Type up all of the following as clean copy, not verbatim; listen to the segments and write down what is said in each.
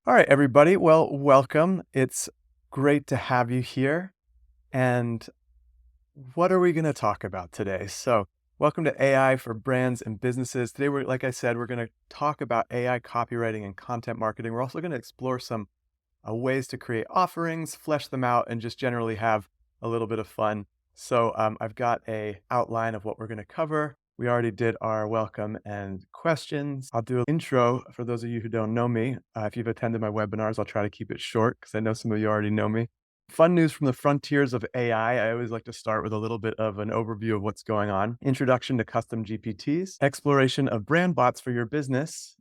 All right, everybody. Well, welcome. It's great to have you here. And what are we going to talk about today? Welcome to AI for brands and businesses. Today, like I said, we're going to talk about AI copywriting and content marketing. We're also going to explore some ways to create offerings, flesh them out, and just generally have a little bit of fun. I've got a outline of what we're going to cover. We already did our welcome and questions. I'll do an intro for those of you who don't know me. If you've attended my webinars, I'll try to keep it short because I know some of you already know me. Fun news from the frontiers of AI. I always like to start with a little bit of an overview of what's going on. Introduction to custom GPTs, exploration of brand bots for your business,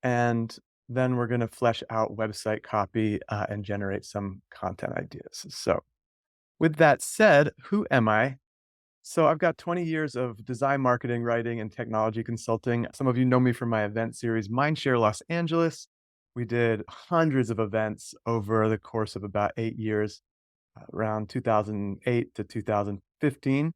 and then we're going to flesh out website copy and generate some content ideas. So, with that said, who am I? So, I've got 20 years of design, marketing, writing, and technology consulting. Some of you know me from my event series, Mindshare Los Angeles. We did hundreds of events over the course of about 8 years, around 2008 to 2015.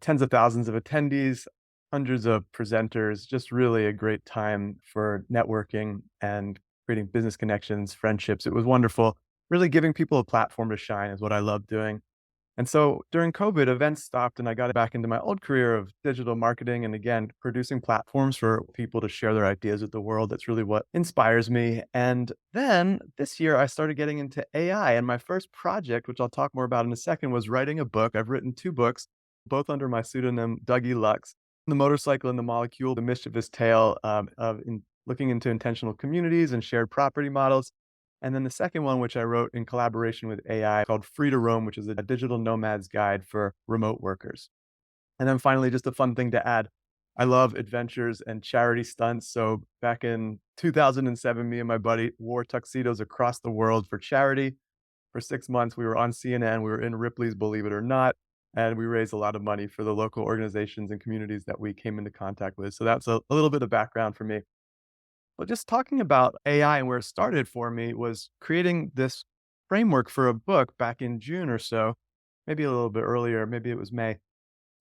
Tens of thousands of attendees, hundreds of presenters, just really a great time for networking and creating business connections, friendships. It was wonderful. Really giving people a platform to shine is what I love doing. And so during COVID, events stopped and I got back into my old career of digital marketing and again, producing platforms for people to share their ideas with the world. That's really what inspires me. And then this year, I started getting into AI. And my first project, which I'll talk more about in a second, was writing a book. I've written two books, both under my pseudonym, Dougie Lux. The Motorcycle and the Molecule, The Mischievous Tale looking into intentional communities and shared property models. And then the second one, which I wrote in collaboration with AI called Free to Roam, which is a digital nomad's guide for remote workers. And then finally, just a fun thing to add. I love adventures and charity stunts. So back in 2007, me and my buddy wore tuxedos across the world for charity. For 6 months, we were on CNN. We were in Ripley's Believe It or Not. And we raised a lot of money for the local organizations and communities that we came into contact with. So that's a little bit of background for me. Well, just talking about AI and where it started for me was creating this framework for a book back in June or so, maybe a little bit earlier, maybe it was May.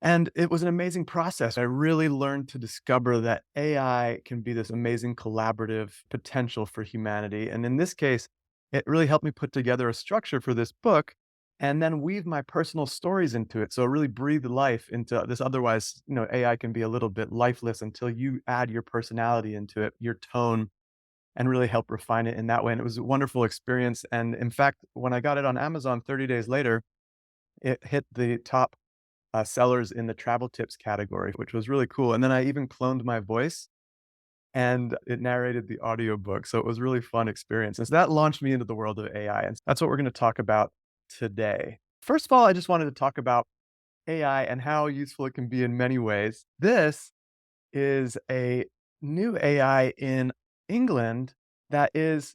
And it was an amazing process. I really learned to discover that AI can be this amazing collaborative potential for humanity. And in this case, it really helped me put together a structure for this book and then weave my personal stories into it. So it really breathed life into this. Otherwise, AI can be a little bit lifeless until you add your personality into it, your tone, and really help refine it in that way. And it was a wonderful experience. And in fact, when I got it on Amazon 30 days later, it hit the top sellers in the travel tips category, which was really cool. And then I even cloned my voice and it narrated the audiobook. So it was a really fun experience. And so that launched me into the world of AI. And that's what we're going to talk about today. First of all, I just wanted to talk about AI and how useful it can be in many ways. This is a new AI in England that is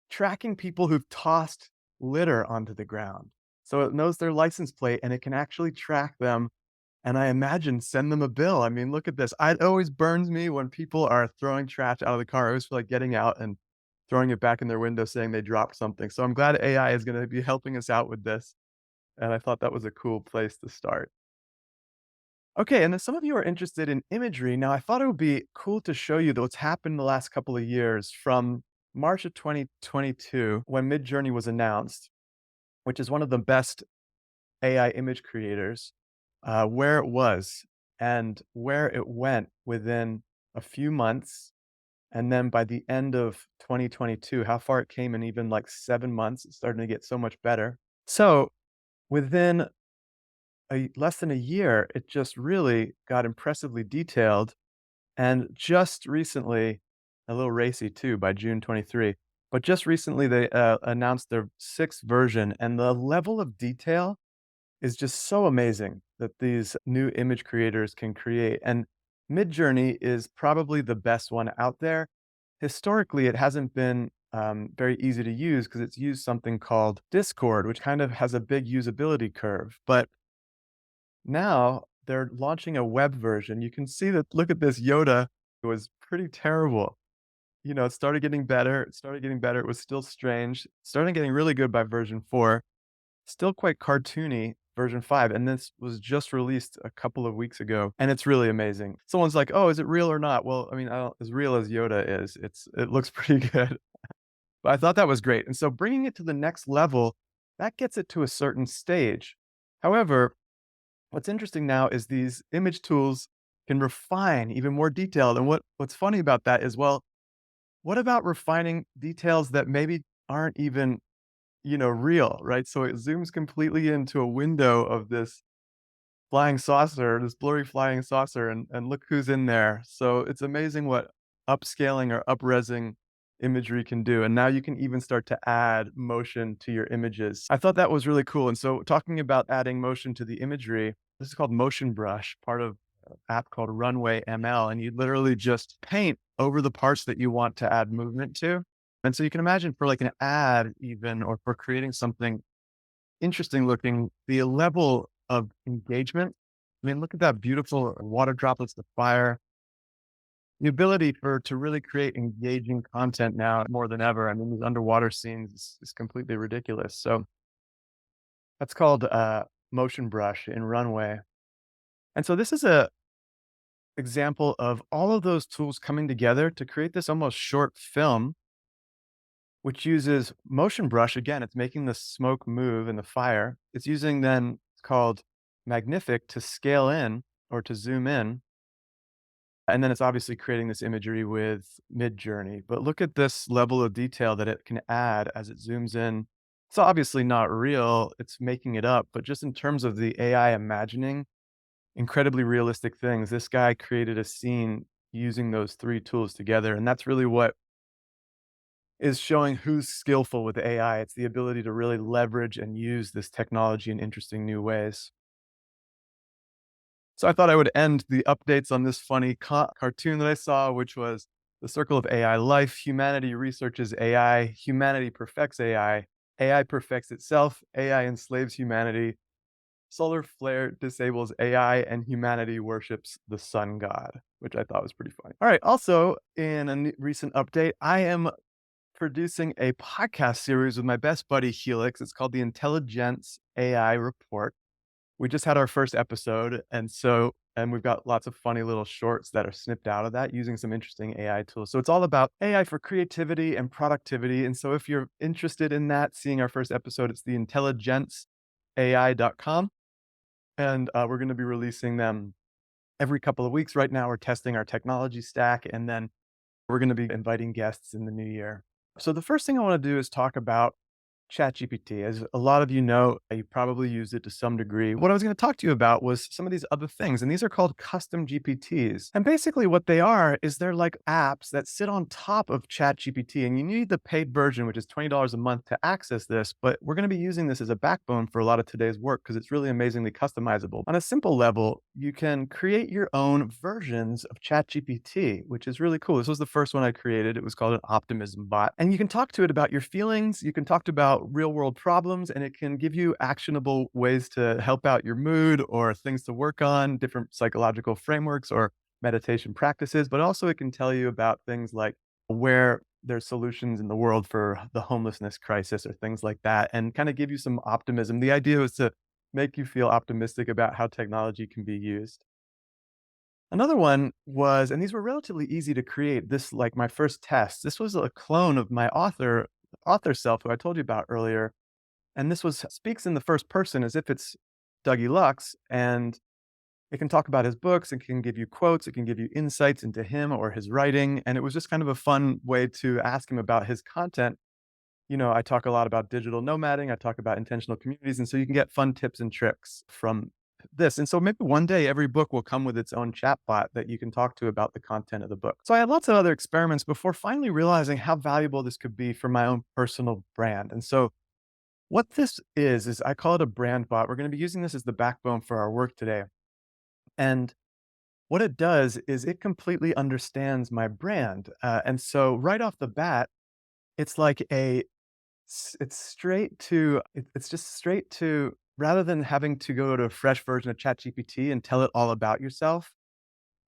tracking people who've tossed litter onto the ground. So it knows their license plate and it can actually track them and I imagine send them a bill. I mean, look at this. It always burns me when people are throwing trash out of the car. I always feel like getting out and throwing it back in their window saying they dropped something. So I'm glad AI is going to be helping us out with this. And I thought that was a cool place to start. Okay, and then some of you are interested in imagery. Now, I thought it would be cool to show you what's happened the last couple of years from March of 2022 when Midjourney was announced, which is one of the best AI image creators, where it was and where it went within a few months. And then by the end of 2022, how far it came in even like 7 months, it's starting to get so much better. So within less than a year, it just really got impressively detailed. And just recently, a little racy too, by June 23, but just recently they announced their sixth version, and the level of detail is just so amazing that these new image creators can create. And Midjourney is probably the best one out there. Historically, it hasn't been very easy to use because it's used something called Discord, which kind of has a big usability curve. But now they're launching a web version. You can see that, look at this Yoda. It was pretty terrible. It started getting better. It started getting better. It was still strange. Started getting really good by version 4. Still quite cartoony, version 5, and this was just released a couple of weeks ago, and it's really amazing. Someone's like, "Oh, is it real or not?" Well, I mean, I don't as real as Yoda is, it looks pretty good. But I thought that was great. And so bringing it to the next level, that gets it to a certain stage. However, what's interesting now is these image tools can refine even more detailed. And what's funny about that is, well, what about refining details that maybe aren't even, real, right? So it zooms completely into a window of this flying saucer, this blurry flying saucer, and look who's in there. So it's amazing what upscaling or upresing imagery can do. And now you can even start to add motion to your images. I thought that was really cool. And so talking about adding motion to the imagery, this is called Motion Brush, part of an app called Runway ML. And you literally just paint over the parts that you want to add movement to. And so you can imagine for like an ad even, or for creating something interesting looking, the level of engagement. I mean, look at that beautiful water droplets, the fire, the ability to really create engaging content now more than ever. I mean, these underwater scenes is completely ridiculous. So that's called Motion Brush in Runway. And so this is a example of all of those tools coming together to create this almost short film, which uses Motion Brush. Again, it's making the smoke move in the fire. It's using then, it's called Magnific, to scale in or to zoom in. And then it's obviously creating this imagery with Mid-Journey. But look at this level of detail that it can add as it zooms in. It's obviously not real, it's making it up, but just in terms of the AI imagining incredibly realistic things, this guy created a scene using those three tools together. And that's really what is showing who's skillful with AI. It's the ability to really leverage and use this technology in interesting new ways. So I thought I would end the updates on this funny cartoon that I saw, which was the circle of AI life. Humanity researches AI. Humanity perfects AI. AI perfects itself. AI enslaves humanity. Solar flare disables AI, and humanity worships the sun god, which I thought was pretty funny. All right. Also, in a recent update, I am producing a podcast series with my best buddy Helix. It's called the Intelligence AI Report. We just had our first episode, and we've got lots of funny little shorts that are snipped out of that using some interesting AI tools. So it's all about AI for creativity and productivity. And so if you're interested in that, seeing our first episode, it's theintelligenceai.com. And we're going to be releasing them every couple of weeks. Right now, we're testing our technology stack, and then we're going to be inviting guests in the new year. So the first thing I want to do is talk about ChatGPT. As a lot of you know, you probably use it to some degree. What I was going to talk to you about was some of these other things, and these are called custom GPTs. And basically what they are is they're like apps that sit on top of ChatGPT, and you need the paid version, which is $20 a month to access this, but we're going to be using this as a backbone for a lot of today's work because it's really amazingly customizable. On a simple level, you can create your own versions of ChatGPT, which is really cool. This was the first one I created. It was called an optimism bot, and you can talk to it about your feelings. You can talk about real world problems, and it can give you actionable ways to help out your mood or things to work on, different psychological frameworks or meditation practices. But also it can tell you about things like where there's solutions in the world for the homelessness crisis or things like that, and kind of give you some optimism. The idea was to make you feel optimistic about how technology can be used. Another one was, and these were relatively easy to create. This, like my first test, this was a clone of my author self who I told you about earlier. And this was speaks in the first person as if it's Dougie Lux, and it can talk about his books, it can give you quotes, it can give you insights into him or his writing. And it was just kind of a fun way to ask him about his content. I talk a lot about digital nomading, I talk about intentional communities, and so you can get fun tips and tricks from this. And so maybe one day every book will come with its own chatbot that you can talk to about the content of the book. So I had lots of other experiments before finally realizing how valuable this could be for my own personal brand. And so what this is I call it a brand bot. We're going to be using this as the backbone for our work today. And what it does is it completely understands my brand. And so right off the bat, it's like it's straight to it's just straight to, rather than having to go to a fresh version of ChatGPT and tell it all about yourself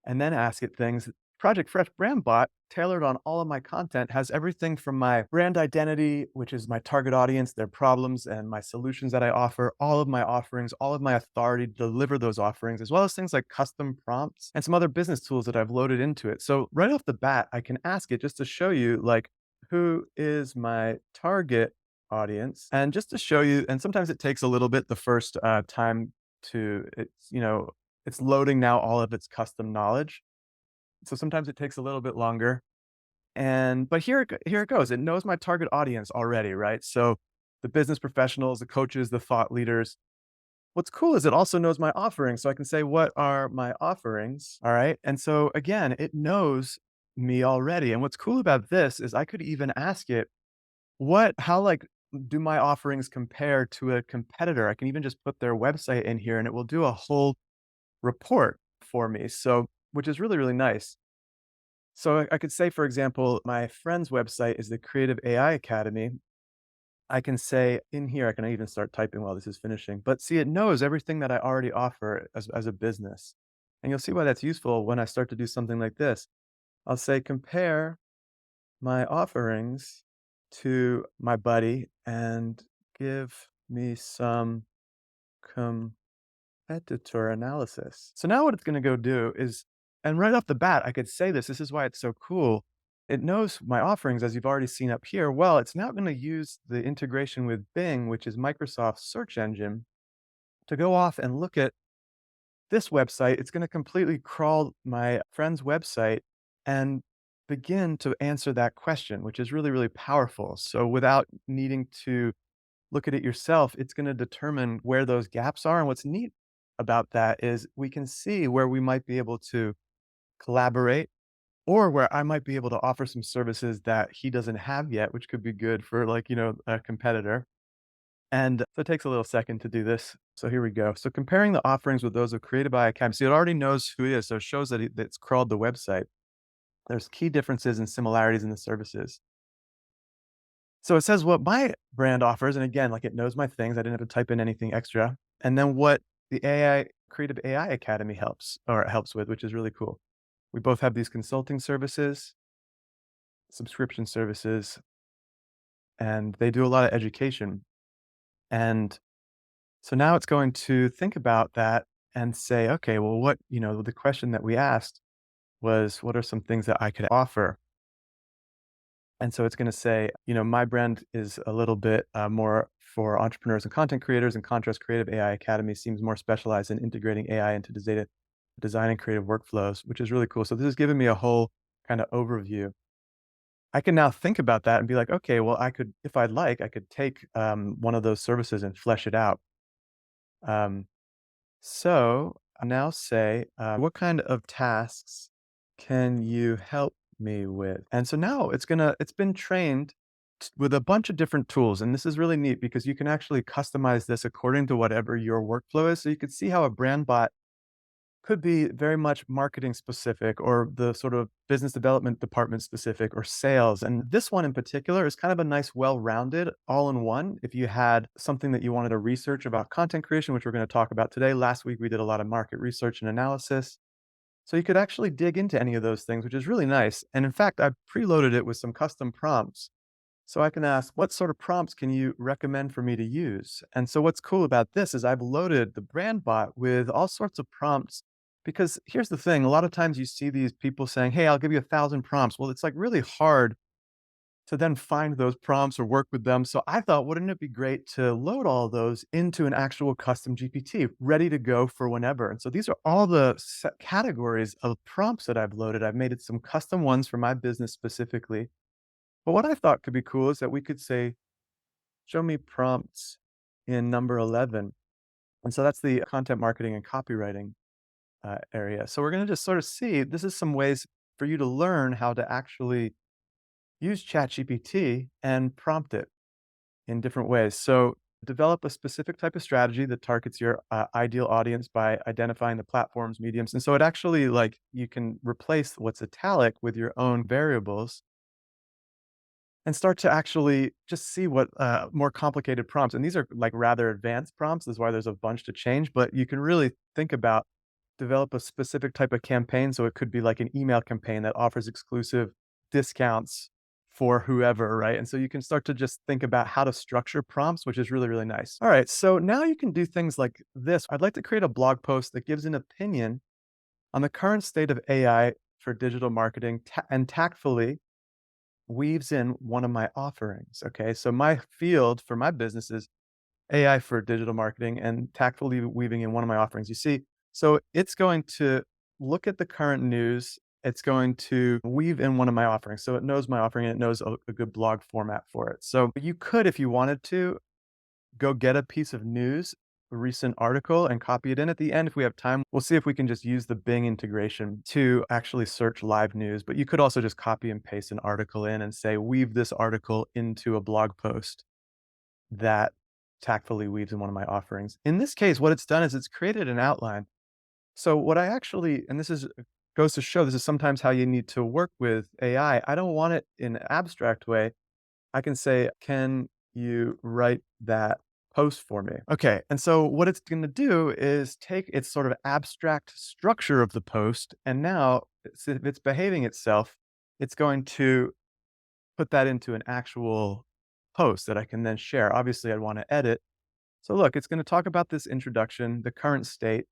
and then ask it things. Project Fresh Brand Bot, tailored on all of my content, has everything from my brand identity, which is my target audience, their problems, and my solutions that I offer, all of my offerings, all of my authority to deliver those offerings, as well as things like custom prompts and some other business tools that I've loaded into it. So right off the bat, I can ask it just to show you, like, who is my target audience? And just to show you, and sometimes it takes a little bit the first time to, it's loading now all of its custom knowledge. So sometimes it takes a little bit longer. But here it goes. It knows my target audience already, right? So the business professionals, the coaches, the thought leaders. What's cool is it also knows my offerings. So I can say, what are my offerings? All right. And so again, it knows me already. And what's cool about this is I could even ask it, how like do my offerings compare to a competitor? I can even just put their website in here and it will do a whole report for me. So, which is really, really nice. So I could say, for example, my friend's website is the Creative AI Academy. I can say in here, I can even start typing while this is finishing. But see, it knows everything that I already offer as a business. And you'll see why that's useful when I start to do something like this. I'll say, compare my offerings to my buddy and give me some editor analysis. So now what it's gonna go do is, and right off the bat, I could say this is why it's so cool. It knows my offerings, as you've already seen up here. Well, it's now gonna use the integration with Bing, which is Microsoft's search engine, to go off and look at this website. It's gonna completely crawl my friend's website and begin to answer that question, which is really, really powerful. So without needing to look at it yourself, it's gonna determine where those gaps are, and what's neat about that is we can see where we might be able to collaborate, or where I might be able to offer some services that he doesn't have yet, which could be good for, like, a competitor. And so it takes a little second to do this. So here we go. So comparing the offerings with those of Created by Academy. So it already knows who he is, so it shows that it's crawled the website. There's key differences and similarities in the services. So it says what my brand offers, and again, like, it knows my things. I didn't have to type in anything extra. And then what the AI Creative AI Academy helps with, which is really cool. We both have these consulting services, subscription services, and they do a lot of education. And so now it's going to think about that and say, okay, well, the question that we asked was, what are some things that I could offer? And so it's gonna say, my brand is a little bit, more for entrepreneurs and content creators, and Contrast Creative AI Academy seems more specialized in integrating AI into data design and creative workflows, which is really cool. So this is giving me a whole kinda overview. I can now think about that and be like, "Okay, well, I could, if I'd like, I could take, one of those services and flesh it out." Um, so I now say, "What kind of tasks can you help me with?" And so now it's been trained with a bunch of different tools. And this is really neat because you can actually customize this according to whatever your workflow is. So you could see how a brand bot could be very much marketing specific, or the sort of business development department specific, or sales. And this one in particular is kind of a nice, well-rounded all in one. If you had something that you wanted to research about content creation, which we're going to talk about today, last week we did a lot of market research and analysis. So you could actually dig into any of those things, which is really nice. And in fact, I preloaded it with some custom prompts. So I can ask, what sort of prompts can you recommend for me to use? And so what's cool about this is I've loaded the brand bot with all sorts of prompts, because here's the thing, a lot of times you see these people saying, "Hey, I'll give you 1,000 prompts." Well, it's like really hard to then find those prompts or work with them. So I thought, wouldn't it be great to load all those into an actual custom GPT ready to go for whenever? And so these are all the categories of prompts that I've loaded. I've made it some custom ones for my business specifically. But what I thought could be cool is that we could say, show me prompts in number 11. And so that's the content marketing and copywriting area. So we're going to just sort of see, this is some ways for you to learn how to actually use ChatGPT and prompt it in different ways. So develop a specific type of strategy that targets your ideal audience by identifying the platforms, mediums. And so it actually, like, you can replace what's italic with your own variables and start to actually just see what more complicated prompts. And these are like rather advanced prompts. This is why there's a bunch to change, but you can really think about, develop a specific type of campaign. So it could be like an email campaign that offers exclusive discounts for whoever, right? And so you can start to just think about how to structure prompts, which is really, really nice. All right, so now you can do things like this. I'd like to create a blog post that gives an opinion on the current state of AI for digital marketing, and tactfully weaves in one of my offerings. Okay. So my field for my business is AI for digital marketing and tactfully weaving in one of my offerings. You see, so it's going to look at the current news. It's going to weave in one of my offerings. So it knows my offering and it knows a good blog format for it. So you could, if you wanted to, go get a piece of news, a recent article, and copy it in. At the end, if we have time, we'll see if we can just use the Bing integration to actually search live news. But you could also just copy and paste an article in and say, weave this article into a blog post that tactfully weaves in one of my offerings. In this case, what it's done is it's created an outline. So what I actually, and this is goes to show this is sometimes how you need to work with AI. I don't want it in an abstract way. I can say, can you write that post for me? Okay. And so what it's going to do is take its sort of abstract structure of the post, and now if it's behaving itself, it's going to put that into an actual post that I can then share. Obviously, I'd want to edit. So look, it's going to talk about this introduction, the current state,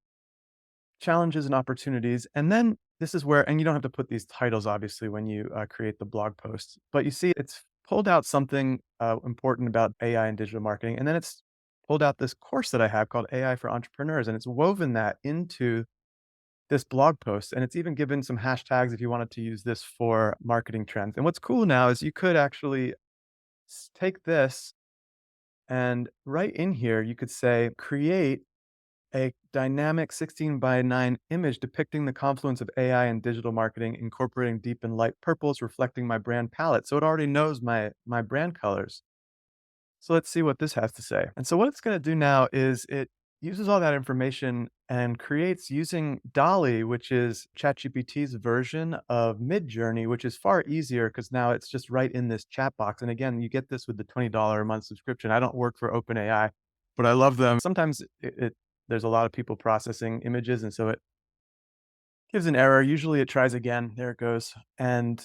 challenges and opportunities. And then this is where, and you don't have to put these titles obviously when you create the blog post, but you see it's pulled out something important about AI and digital marketing. And then it's pulled out this course that I have called AI for Entrepreneurs. And it's woven that into this blog post. And it's even given some hashtags if you wanted to use this for marketing trends. And what's cool now is you could actually take this and right in here, you could say, create a dynamic 16 by 9 image depicting the confluence of AI and digital marketing, incorporating deep and light purples, reflecting my brand palette. So it already knows my brand colors. So let's see what this has to say. And so what it's going to do now is it uses all that information and creates using Dolly, which is ChatGPT's version of Midjourney, which is far easier because now it's just right in this chat box. And again, you get this with the $20 a month subscription. I don't work for OpenAI, but I love them. Sometimes there's a lot of people processing images, and so it gives an error. Usually it tries again. There it goes. And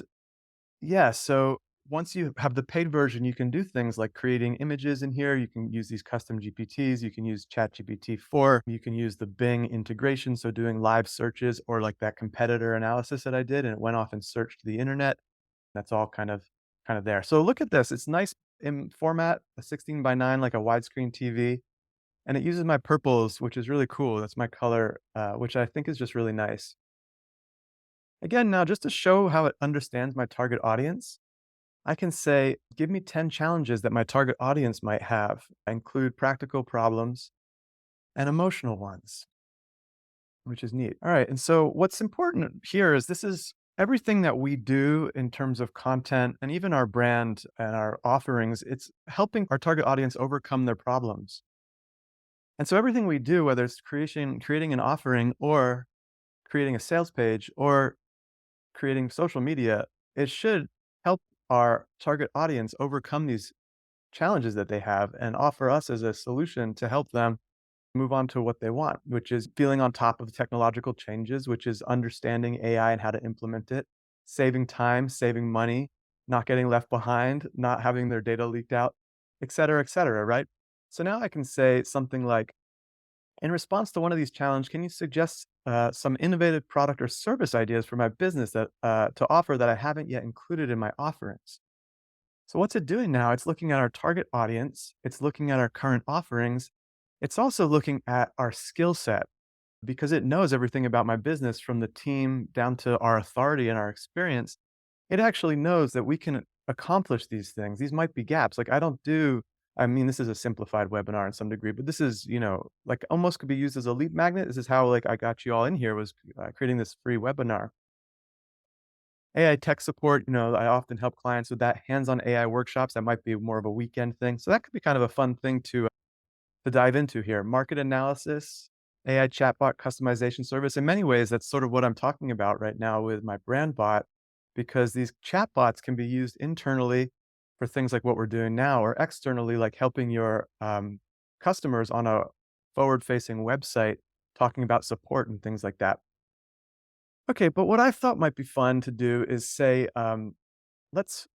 yeah, so once you have the paid version, you can do things like creating images in here. You can use these custom GPTs. You can use ChatGPT 4. You can use the Bing integration. So doing live searches or like that competitor analysis that I did, and it went off and searched the internet. That's all kind of there. So look at this. It's nice in format, a 16 by 9, like a widescreen TV. And it uses my purples, which is really cool. That's my color, which I think is just really nice. Again, now just to show how it understands my target audience, I can say, give me 10 challenges that my target audience might have. Include practical problems and emotional ones, which is neat. All right. And so what's important here is this is everything that we do in terms of content and even our brand and our offerings. It's helping our target audience overcome their problems. And so everything we do, whether it's creating an offering or creating a sales page or creating social media, it should help our target audience overcome these challenges that they have and offer us as a solution to help them move on to what they want, which is feeling on top of technological changes, which is understanding AI and how to implement it, saving time, saving money, not getting left behind, not having their data leaked out, et cetera, right? So now I can say something like, in response to one of these challenges, can you suggest some innovative product or service ideas for my business that to offer that I haven't yet included in my offerings? So what's it doing now? It's looking at our target audience. It's looking at our current offerings. It's also looking at our skill set because it knows everything about my business from the team down to our authority and our experience. It actually knows that we can accomplish these things. These might be gaps. Like I mean, this is a simplified webinar in some degree, but this is, like almost could be used as a lead magnet. This is how like I got you all in here was creating this free webinar. AI tech support, I often help clients with that. Hands-on AI workshops, that might be more of a weekend thing. So that could be kind of a fun thing to dive into here. Market analysis, AI chatbot customization service. In many ways, that's sort of what I'm talking about right now with my brand bot, because these chatbots can be used internally for things like what we're doing now, or externally, like helping your customers on a forward-facing website, talking about support and things like that. Okay, but what I thought might be fun to do is say, let's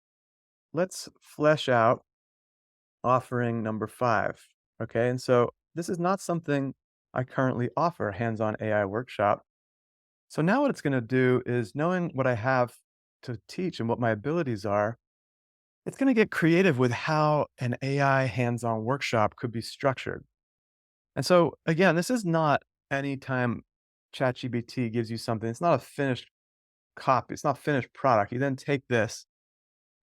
let's flesh out offering number 5. Okay, and so this is not something I currently offer, a hands-on AI workshop. So now what it's going to do is knowing what I have to teach and what my abilities are, it's going to get creative with how an AI hands-on workshop could be structured. And so again, this is not anytime ChatGPT gives you something, it's not a finished copy, it's not a finished product. You then take this,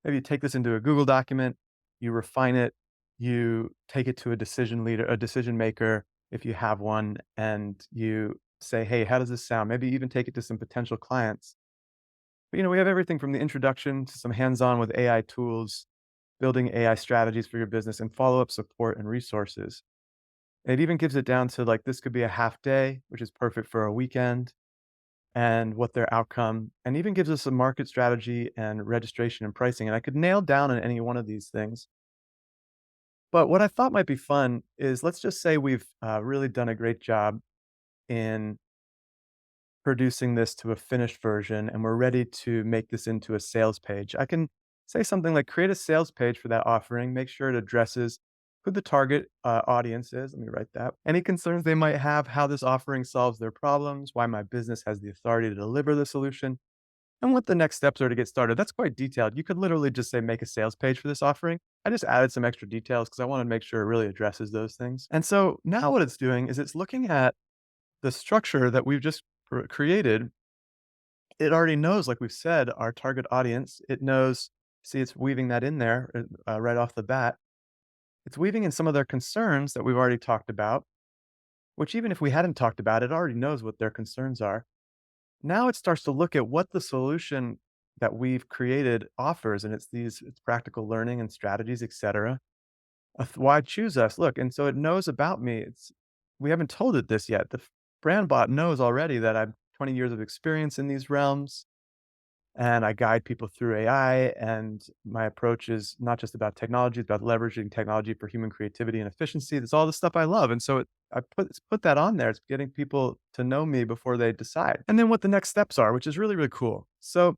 maybe you take this into a Google document, you refine it, you take it to a decision leader, a decision maker, if you have one, and you say, hey, how does this sound? Maybe even take it to some potential clients. But we have everything from the introduction to some hands-on with AI tools, building AI strategies for your business, and follow-up support and resources. It even gives it down to like this could be a half day, which is perfect for a weekend, and what their outcome, and even gives us a market strategy and registration and pricing. And I could nail down on any one of these things. But what I thought might be fun is let's just say we've really done a great job in producing this to a finished version and we're ready to make this into a sales page. I can say something like create a sales page for that offering, make sure it addresses who the target audience is. Let me write that. Any concerns they might have, how this offering solves their problems, why my business has the authority to deliver the solution, and what the next steps are to get started. That's quite detailed. You could literally just say make a sales page for this offering. I just added some extra details because I want to make sure it really addresses those things. And so now what it's doing is it's looking at the structure that we've just created. It already knows, like we've said, our target audience. It knows, see, it's weaving that in there right off the bat. It's weaving in some of their concerns that we've already talked about, which even if we hadn't talked about it, already knows what their concerns are. Now it starts to look at what the solution that we've created offers, and it's practical learning and strategies, etc. Why choose us? Look, and so it knows about me. We haven't told it this yet. Brand bot knows already that I've 20 years of experience in these realms, and I guide people through AI. And my approach is not just about technology; it's about leveraging technology for human creativity and efficiency. That's all the stuff I love, and so it's put that on there. It's getting people to know me before they decide, and then what the next steps are, which is really really cool. So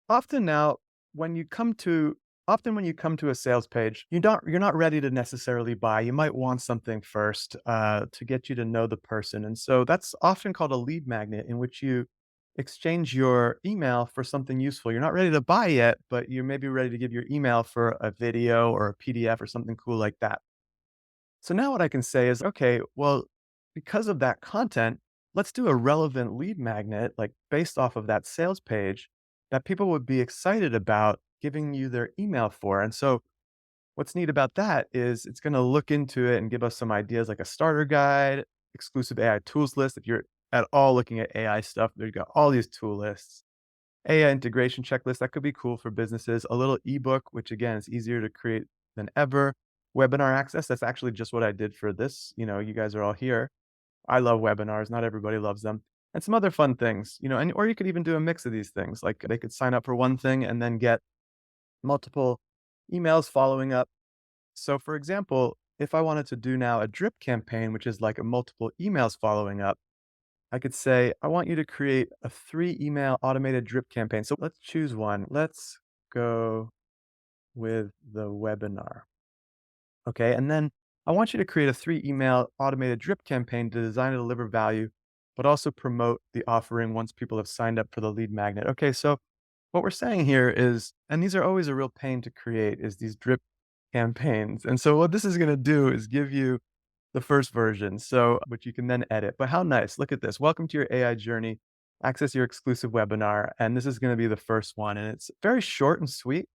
often now, when you come to when you come to a sales page, you're not ready to necessarily buy. You might want something first to get you to know the person, and so that's often called a lead magnet, in which you exchange your email for something useful. You're not ready to buy yet, but you may be ready to give your email for a video or a PDF or something cool like that. So now what I can say is, okay, well, because of that content, let's do a relevant lead magnet, like based off of that sales page that people would be excited about giving you their email for. And so what's neat about that is it's going to look into it and give us some ideas like a starter guide, exclusive AI tools list. If you're at all looking at AI stuff, they've got all these tool lists. AI integration checklist, that could be cool for businesses. A little ebook, which again is easier to create than ever. Webinar access, that's actually just what I did for this. You guys are all here. I love webinars, not everybody loves them. And some other fun things, and or you could even do a mix of these things. Like they could sign up for one thing and then get multiple emails following up. So for example, if I wanted to do now a drip campaign, which is like a multiple emails following up, I could say, I want you to create a 3 email automated drip campaign. So let's choose one. Let's go with the webinar. Okay. And then I want you to create a 3 email automated drip campaign to design and deliver value, but also promote the offering once people have signed up for the lead magnet. Okay. So what we're saying here is, and these are always a real pain to create, is these drip campaigns. And so what this is going to do is give you the first version, so which you can then edit. But how nice. Look at this. Welcome to your AI journey. Access your exclusive webinar. And this is going to be the first one. And it's very short and sweet,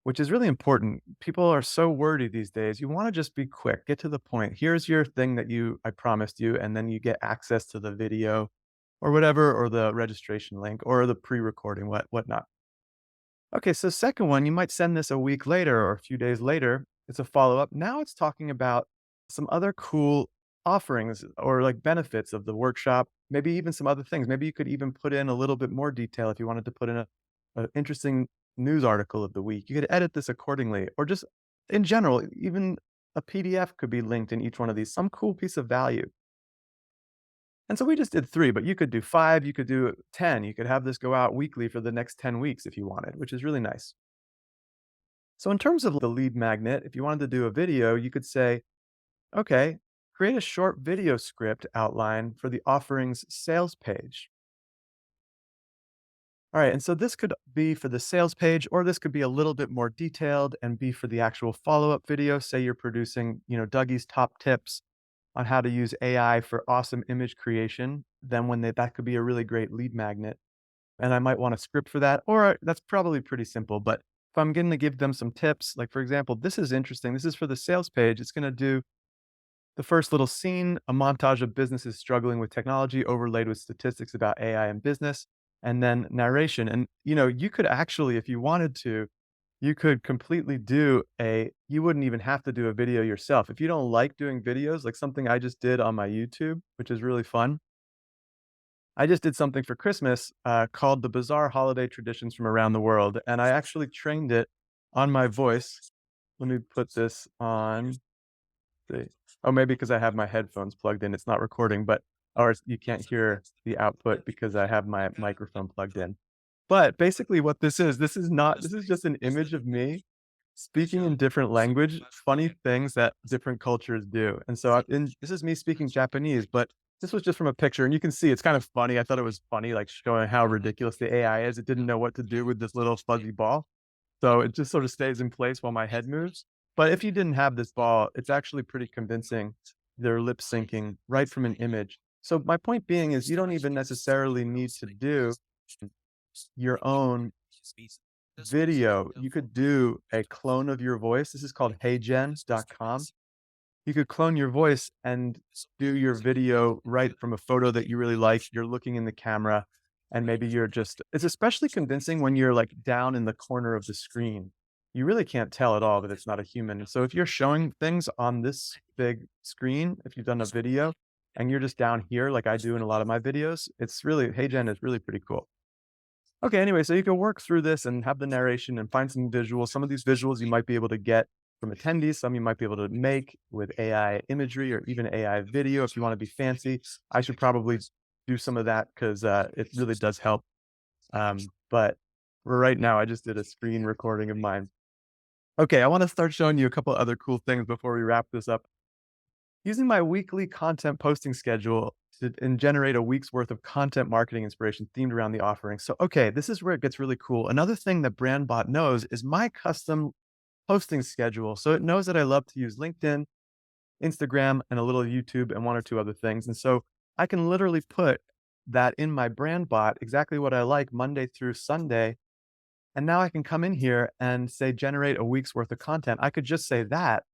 which is really important. People are so wordy these days. You want to just be quick, get to the point. Here's your thing that I promised you, and then you get access to the video or whatever, or the registration link or the pre-recording, whatnot. Okay, so second one, you might send this a week later or a few days later. It's a follow-up. Now it's talking about some other cool offerings or like benefits of the workshop, maybe even some other things. Maybe you could even put in a little bit more detail if you wanted to put in a interesting news article of the week. You could edit this accordingly, or just in general, even a PDF could be linked in each one of these, some cool piece of value. And so we just did 3, but you could do 5, you could do 10. You could have this go out weekly for the next 10 weeks if you wanted, which is really nice. So in terms of the lead magnet, if you wanted to do a video, you could say, okay, create a short video script outline for the offering's sales page. All right, and so this could be for the sales page, or this could be a little bit more detailed and be for the actual follow-up video. Say you're producing, Dougie's top tips on how to use AI for awesome image creation. Then that could be a really great lead magnet. And I might want a script for that, or that's probably pretty simple. But if I'm going to give them some tips, like for example, this is interesting. This is for the sales page. It's going to do the first little scene, a montage of businesses struggling with technology overlaid with statistics about AI and business, and then narration. And you could actually, if you wanted to, you could completely you wouldn't even have to do a video yourself. If you don't like doing videos, like something I just did on my YouTube, which is really fun. I just did something for Christmas called The Bizarre Holiday Traditions from Around the World. And I actually trained it on my voice. Let me put this on. See. Oh, maybe because I have my headphones plugged in, it's not recording, you can't hear the output because I have my microphone plugged in. But basically what this is just an image of me speaking in different language, funny things that different cultures do. And so this is me speaking Japanese, but this was just from a picture, and you can see it's kind of funny. I thought it was funny, like showing how ridiculous the AI is. It didn't know what to do with this little fuzzy ball. So it just sort of stays in place while my head moves. But if you didn't have this ball, it's actually pretty convincing. They're lip syncing right from an image. So my point being is you don't even necessarily need to do your own video. You could do a clone of your voice. This is called heygen.com. You could clone your voice and do your video right from a photo that you really like. You're looking in the camera and maybe it's especially convincing when you're like down in the corner of the screen. You really can't tell at all that it's not a human. So if you're showing things on this big screen, if you've done a video and you're just down here, like I do in a lot of my videos, HeyGen is really pretty cool. Okay, anyway, so you can work through this and have the narration and find some visuals. Some of these visuals you might be able to get from attendees, some you might be able to make with AI imagery or even AI video if you want to be fancy. I should probably do some of that because it really does help. But for right now, I just did a screen recording of mine. Okay, I want to start showing you a couple other cool things before we wrap this up. Using my weekly content posting schedule and generate a week's worth of content marketing inspiration themed around the offering. So, okay, this is where it gets really cool. Another thing that BrandBot knows is my custom posting schedule. So it knows that I love to use LinkedIn, Instagram, and a little YouTube and one or two other things. And so I can literally put that in my BrandBot, exactly what I like Monday through Sunday. And now I can come in here and say, generate a week's worth of content. I could just say that,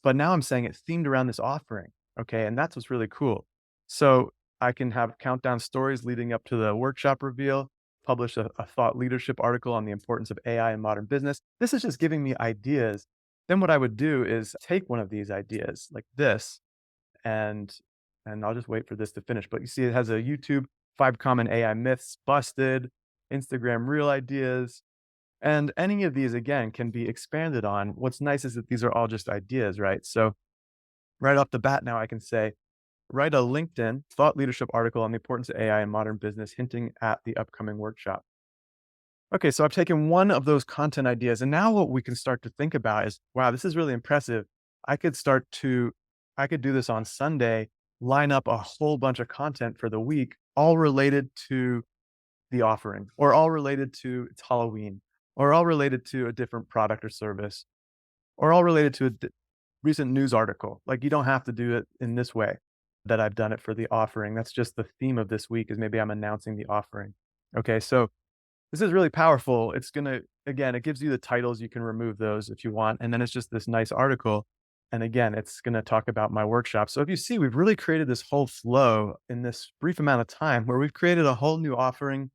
but now I'm saying it's themed around this offering. Okay. And that's what's really cool. So I can have countdown stories leading up to the workshop reveal, publish a thought leadership article on the importance of AI in modern business. This is just giving me ideas. Then what I would do is take one of these ideas like this, and I'll just wait for this to finish. But you see, it has a YouTube 5 common AI myths busted, Instagram real ideas, and any of these again can be expanded on. What's nice is that these are all just ideas, right? So right off the bat, now I can say, write a LinkedIn thought leadership article on the importance of AI in modern business, hinting at the upcoming workshop. Okay, so I've taken one of those content ideas, and now what we can start to think about is, wow, this is really impressive. I could I could do this on Sunday, line up a whole bunch of content for the week, all related to the offering, or all related to it's Halloween, or all related to a different product or service, or all related to a recent news article. Like you don't have to do it in this way that I've done it for the offering. That's just the theme of this week is maybe I'm announcing the offering. Okay, so this is really powerful. Again, it gives you the titles. You can remove those if you want. And then it's just this nice article. And again, it's going to talk about my workshop. So if you see, we've really created this whole flow in this brief amount of time where we've created a whole new offering,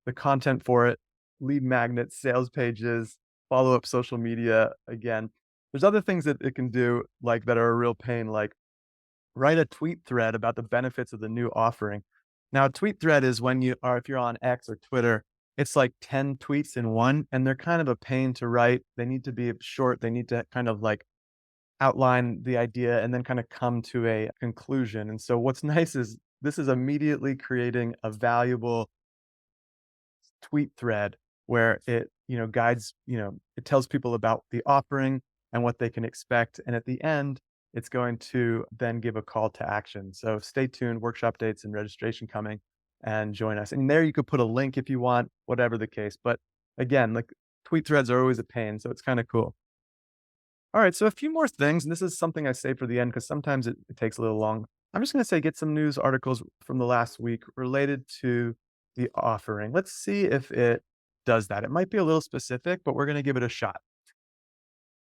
the content for it, lead magnets, sales pages, follow up social media. Again, there's other things that it can do like that are a real pain, like write a tweet thread about the benefits of the new offering. Now, a tweet thread is if you're on X or Twitter, it's like 10 tweets in one, and they're kind of a pain to write. They need to be short. They need to kind of like outline the idea and then kind of come to a conclusion. And so what's nice is this is immediately creating a valuable tweet thread where it tells people about the offering and what they can expect. And at the end, it's going to then give a call to action. So stay tuned, workshop dates and registration coming. and join us. And there you could put a link if you want, whatever the case. But again, like tweet threads are always a pain, so it's kind of cool. All right, so a few more things, and this is something I save for the end because sometimes it takes a little long. I'm just going to say get some news articles from the last week related to the offering. Let's see if it does that. It might be a little specific, but we're going to give it a shot.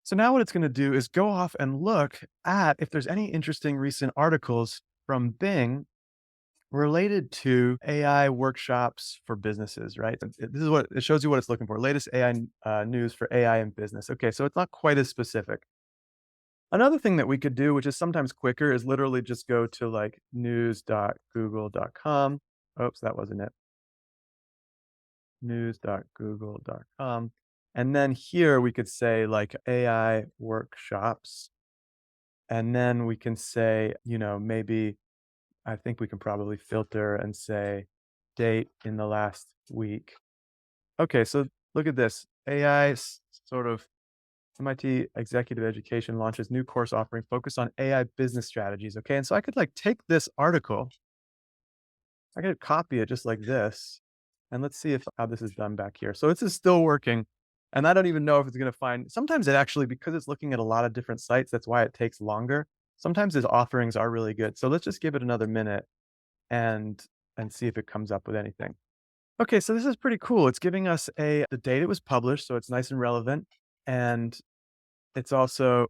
So now what it's going to do is go off and look at if there's any interesting recent articles from Bing related to AI workshops for businesses, right? This is what it shows you what it's looking for. Latest AI news for AI in business. Okay, so it's not quite as specific. Another thing that we could do, which is sometimes quicker, is literally just go to like news.google.com. Oops, that wasn't it. News.google.com. And then here we could say like AI workshops. And then we can say, maybe I think we can probably filter and say date in the last week. Okay, so look at this. AI sort of MIT Executive Education launches new course offering focused on AI business strategies. Okay, and so I could like take this article, I could copy it just like this, and let's see if how this is done back here. So this is still working, and I don't even know if it's going to find. Sometimes it actually, because it's looking at a lot of different sites, that's why it takes longer. Sometimes its offerings are really good. So let's just give it another minute and see if it comes up with anything. Okay, so this is pretty cool. It's giving us the date it was published, so it's nice and relevant, and it's also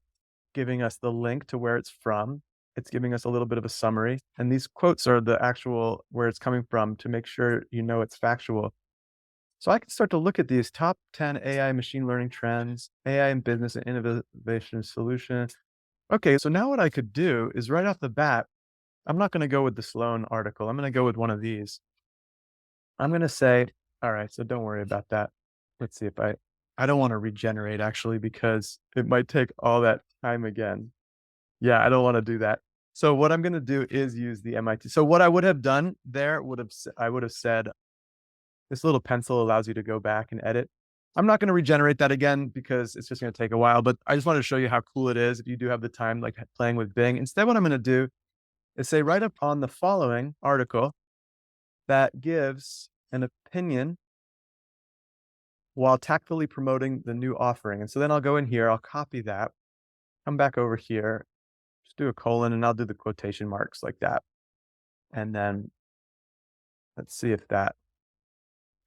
giving us the link to where it's from. It's giving us a little bit of a summary, and these quotes are the actual where it's coming from to make sure you know it's factual. So I can start to look at these top 10 AI machine learning trends, AI in business and innovation solutions. Okay, so now what I could do is right off the bat, I'm not going to go with the Sloan article. I'm going to go with one of these. I'm going to say, all right, so don't worry about that. Let's see if I don't want to regenerate actually because it might take all that time again. Yeah, I don't wanna do that. So what I'm gonna do is use the MIT. So what I would have done there I would have said, "This little pencil allows you to go back and edit." I'm not gonna regenerate that again because it's just gonna take a while, but I just wanted to show you how cool it is if you do have the time, like, playing with Bing. Instead, what I'm gonna do is say right up on the following article that gives an opinion while tactfully promoting the new offering, and so then I'll go in here, I'll copy that, come back over here, just do a colon, and I'll do the quotation marks like that. And then let's see if that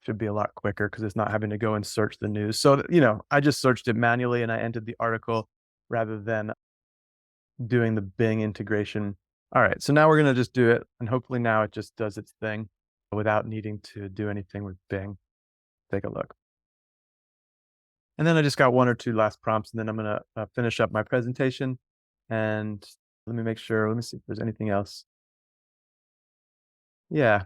should be a lot quicker because it's not having to go and search the news. So, I just searched it manually and I entered the article rather than doing the Bing integration. All right. So now we're going to just do it. And hopefully now it just does its thing without needing to do anything with Bing. Take a look. And then I just got one or two last prompts and then I'm going to finish up my presentation. And let me make sure, let me see if there's anything else. Yeah,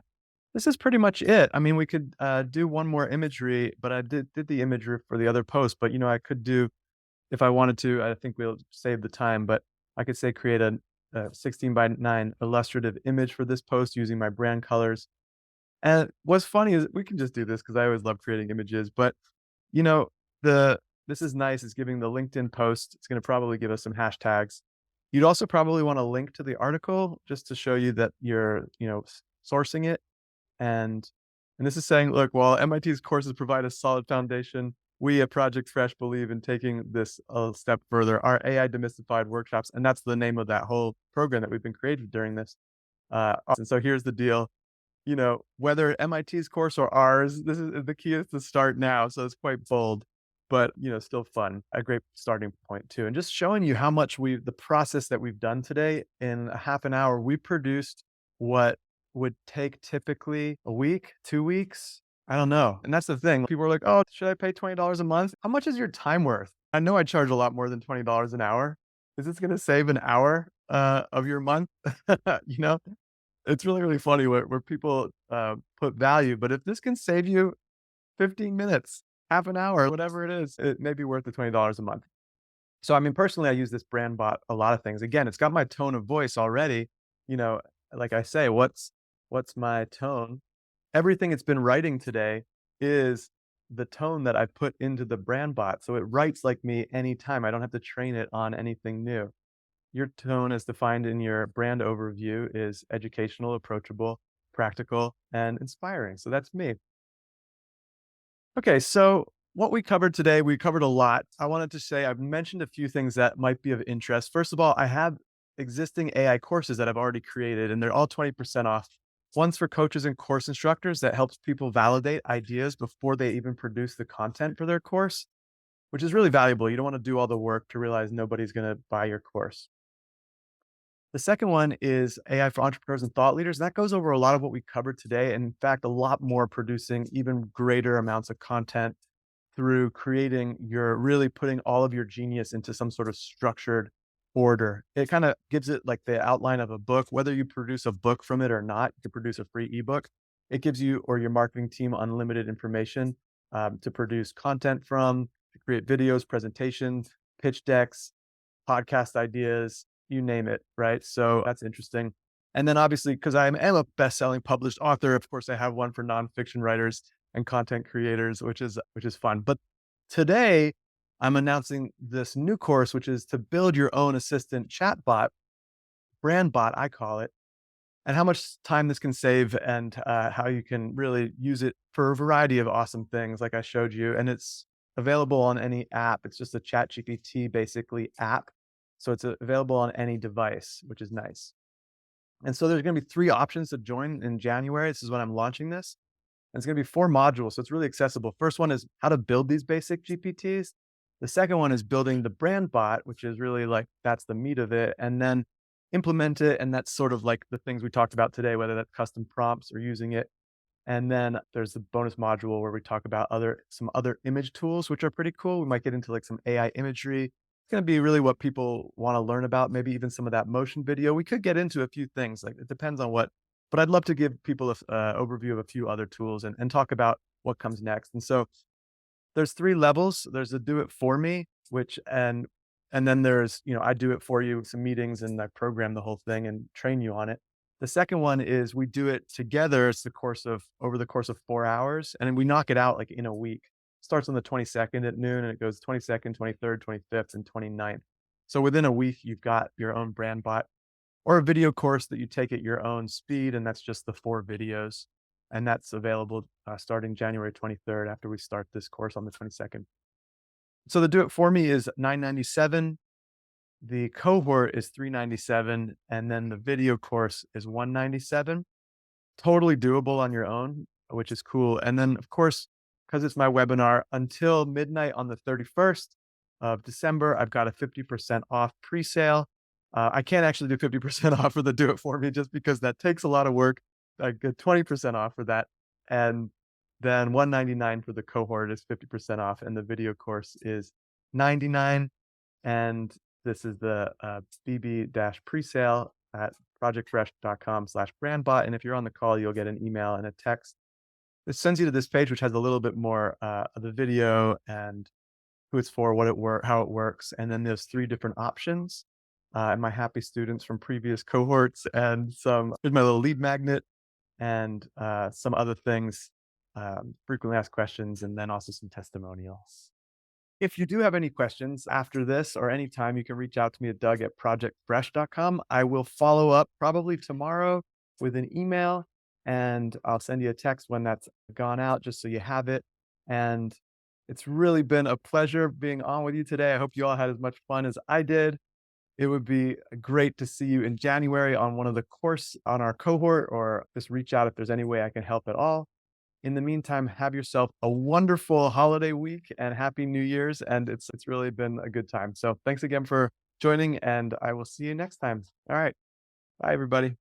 this is pretty much it. I mean, we could, do one more imagery, but I did the imagery for the other post, but, I could do if I wanted to, I think we'll save the time, but I could say create a 16 by 9 illustrative image for this post using my brand colors. And what's funny is we can just do this because I always love creating images, but, you know, the this is nice. It's giving the LinkedIn post. It's gonna probably give us some hashtags. You'd also probably wanna link to the article just to show you that you're, sourcing it. And this is saying, "Look, while MIT's courses provide a solid foundation, we at Project Fresh believe in taking this a step further. Our AI demystified workshops," and that's the name of that whole program that we've been creating during this. And so here's the deal, whether MIT's course or ours, this is the key is to start now. So it's quite bold, but still fun. A great starting point too. And just showing you how much the process that we've done today in a half an hour, we produced what would take typically a week, 2 weeks. I don't know. And that's the thing. People are like, oh, should I pay $20 a month? How much is your time worth? I know I charge a lot more than $20 an hour. Is this going to save an hour of your month? you know, it's really, really funny where people, put value, but if this can save you 15 minutes, half an hour, whatever it is, it may be worth the $20 a month. So, I mean, personally, I use this brand bot a lot of things. Again, it's got my tone of voice already, you know, like I say, what's my tone? Everything it's been writing today is the tone that I put into the brand bot. So it writes like me anytime. I don't have to train it on anything new. Your tone, as defined in your brand overview, is educational, approachable, practical, and inspiring. So that's me. Okay, so what we covered today, we covered a lot. I wanted to say I've mentioned a few things that might be of interest. First of all, I have existing AI courses that I've already created, and they're all 20% off. One's for coaches and course instructors that helps people validate ideas before they even produce the content for their course, which is really valuable. You don't want to do all the work to realize nobody's going to buy your course. The second one is AI for entrepreneurs and thought leaders. That goes over a lot of what we covered today. And in fact, a lot more, producing even greater amounts of content through creating really putting all of your genius into some sort of structured order. It kind of gives it like the outline of a book, whether you produce a book from it or not, you can produce a free ebook. It gives you or your marketing team unlimited information to produce content from, to create videos, presentations, pitch decks, podcast ideas, you name it, right? So that's interesting. And then obviously, because I am a best-selling published author, of course, I have one for nonfiction writers and content creators, which is fun. But today, I'm announcing this new course, which is to build your own assistant chatbot, brand bot, I call it, and how much time this can save, and how you can really use it for a variety of awesome things, like I showed you. And it's available on any app. It's just a Chat GPT basically app. So it's available on any device, which is nice. And so there's going to be three options to join in January. This is when I'm launching this. And it's going to be 4 modules. So it's really accessible. First one is how to build these basic GPTs. The second one is building the brand bot, which is really like that's the meat of it. And then implement it. And that's sort of like the things we talked about today, whether that's custom prompts or using it. And then there's the bonus module where we talk about some other image tools, which are pretty cool. We might get into like some AI imagery. It's going to be really what people want to learn about, maybe even some of that motion video. We could get into a few things, like it depends on what, but I'd love to give people an overview of a few other tools and talk about what comes next. And so there's 3 levels. There's the do it for me, which and then there's, I do it for you, some meetings, and I program the whole thing and train you on it. The second one is we do it together. It's over the course of 4 hours, and then we knock it out like in a week. Starts on the 22nd at noon and it goes 22nd, 23rd, 25th, and 29th. So within a week, you've got your own brand bot or a video course that you take at your own speed, and that's just the 4 videos. And that's available starting January 23rd after we start this course on the 22nd. So the do it for me is $997. The cohort is $397, and then the video course is $197. Totally doable on your own, which is cool. And then, of course, because it's my webinar, until midnight on the 31st of December, I've got a 50% off pre-sale. I can't actually do 50% off for the do it for me just because that takes a lot of work. I get 20% off for that. And then 199 for the cohort is 50% off, and the video course is 99. And this is the BB-presale at projectfresh.com/brandbot. And if you're on the call, you'll get an email and a text. This sends you to this page, which has a little bit more of the video and who it's for, how it works. And then there's 3 different options. And my happy students from previous cohorts, and here's my little lead magnet, and some other things, frequently asked questions, and then also some testimonials. If you do have any questions after this or anytime, you can reach out to me at doug@projectfresh.com. I will follow up probably tomorrow with an email, and I'll send you a text when that's gone out just so you have it. And it's really been a pleasure being on with you today. I hope you all had as much fun as I did. It would be great to see you in January on one of the course on our cohort, or just reach out if there's any way I can help at all. In the meantime, have yourself a wonderful holiday week and happy New Year's. And it's really been a good time. So thanks again for joining, and I will see you next time. All right. Bye, everybody.